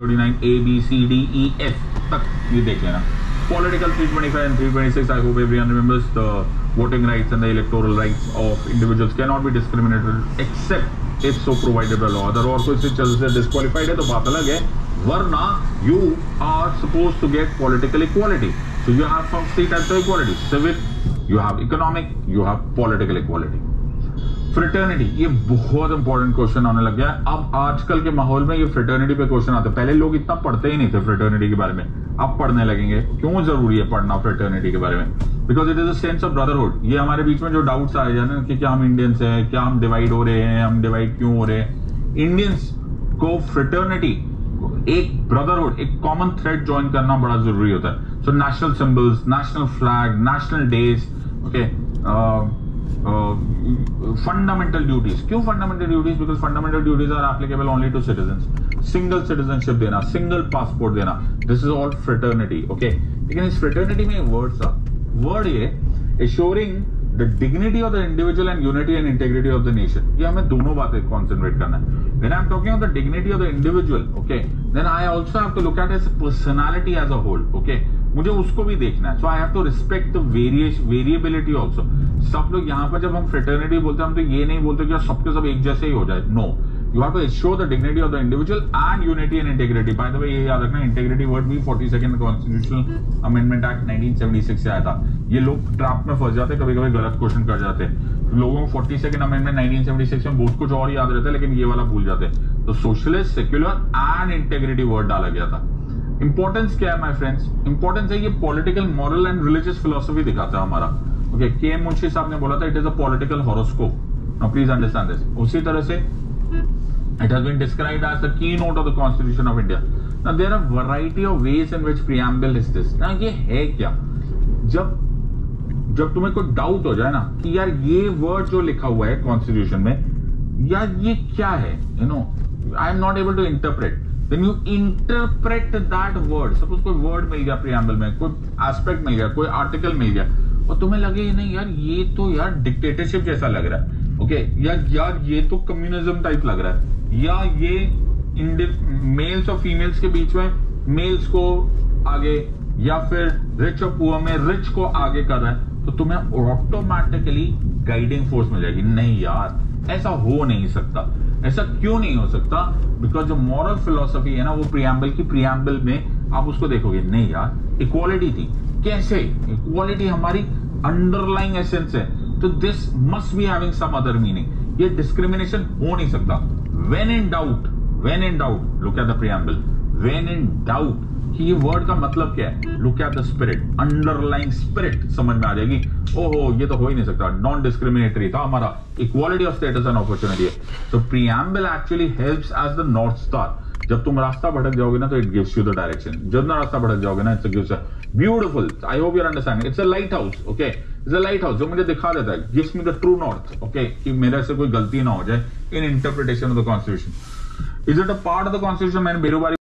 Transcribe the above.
39 A B C D E F तक ये देख लेना. Political 325 and 326. I hope everyone remembers the voting rights and the electoral rights of individuals cannot be discriminated except if so provided by law. अगर और कोई चीज से disqualified है तो बात अलग है, वरना you are supposed to get political equality. So you have three types of equality: civic, you have economic, you have political equality. Fraternity, ये बहुत इंपॉर्टेंट क्वेश्चन आने लग गया है. अब आजकल के माहौल में ये फ्रेटर्निटी पे क्वेश्चन आते हैं. पहले लोग इतना पढ़ते ही नहीं थे फ्रेटर्निटी के बारे में, अब पढ़ने लगेंगे. क्यों जरूरी है पढ़ना फ्रेटर्निटी के बारे में? Because it is a sense of brotherhood. ये हमारे बीच में जो डाउट्स आ जाते हैं कि क्या हम इंडियंस हैं, क्या हम डिवाइड हो रहे हैं, हम डिवाइड क्यों हो रहे हैं. इंडियंस को फ्रेटर्निटी, एक ब्रदरहुड, एक कॉमन थ्रेड ज्वाइन करना बड़ा जरूरी होता है. So national symbols, national flag, national days, okay, fundamental duties. क्यों fundamental duties? Because fundamental duties are applicable only to citizens. Single citizenship देना, सिंगल पासपोर्ट देना, this is all fraternity. Okay, लेकिन इस फ्रेटर्निटी में वर्ड था, word ये assuring the dignity of the individual and unity and integrity of the nation. ये हमें दोनों बातें कॉन्सेंट्रेट करना है. When I am talking of the dignity of the individual, okay, then I also have to look at his personality as a whole. Okay, मुझे उसको भी देखना है. So I have to respect the variability also. सब लोग यहाँ पर जब हम फ्रेटर्निटी बोलते हैं, हम तो ये नहीं बोलते कि सबके सब एक जैसे ही हो जाए. No, you have to assure the dignity of the individual and unity and integrity. By the way, ये याद रखना, इंटेग्रिटी वर्ड भी 42nd कॉन्स्टिट्यूशनल अमेंडमेंट एक्ट 1976 से आया था. ये लोग ट्रैप में फंस जाते हैं, कभी कभी गलत क्वेश्चन कर जाते हैं. लोगों को 42nd अमेंडमेंट 1976 में बहुत कुछ और याद रहता है, लेकिन ये वाला भूल जाते हैं. तो socialist, secular and integrity word डाला गया था. इंपॉर्टेंस क्या है माय फ्रेंड्स? इंपॉर्टेंस है ये political, moral and religious philosophy दिखाता है हमारा. ओके, के मुंशी साहब ने बोला था it is a political horoscope. Now please understand this. उसी तरह से it has been described as the keynote of the Constitution of India. Now there are variety of ways in which preamble is this. ना ये है क्या? जब तुम्हें कोई डाउट हो जाए ना कि यार ये वर्ड जो लिखा हुआ है कॉन्स्टिट्यूशन में, यार ये क्या है, you know, I am not able to interpret. Then you interpret that word. Suppose कोई वर्ड मिल गया प्रीएम्बल में, कोई एस्पेक्ट मिल गया, कोई आर्टिकल मिल गया, और तुम्हें लगे नहीं यार ये तो यार डिक्टेटरशिप जैसा लग रहा है. ओके, यार ये तो कम्युनिज्म टाइप लग रहा है, या ये मेल्स और फीमेल्स के बीच में मेल्स को आगे, या फिर रिच और पुअर में रिच को आगे कर रहा है, तो तुम्हें ऑटोमेटिकली गाइडिंग फोर्स मिल जाएगी. नहीं यार, ऐसा हो नहीं सकता. ऐसा क्यों नहीं हो सकता? बिकॉज जो मॉरल फिलोसफी है ना, वो प्रीएम्बल में आप उसको देखोगे, नहीं यार इक्वालिटी थी. कैसे? इक्वालिटी हमारी अंडरलाइंग एसेंस है, तो this must be having some other meaning. ये डिस्क्रिमिनेशन हो नहीं सकता. When in doubt, look at the preamble. When in doubt कि ये वर्ड का मतलब क्या है, look at the spirit, underlying spirit समझ में आ जाएगी. ओहो, ये तो हो ही नहीं सकता. नॉन डिस्क्रिमिनेटरी था हमारा, equality of status and opportunity है. So preamble actually helps as the north star. जब तुम रास्ता भटक जाओगे ना, तो it gives you the direction. जब ना रास्ता भटक जाओगे ना, it's gives a beautiful, I hope you are understanding, it's a lighthouse. Okay, it's a lighthouse जो मुझे दिखा देता है, gives me the true north. Okay, कि मेरे से कोई गलती ना हो जाए in interpretation of the constitution. Is it a part of the constitution? मैंने बेरोबारी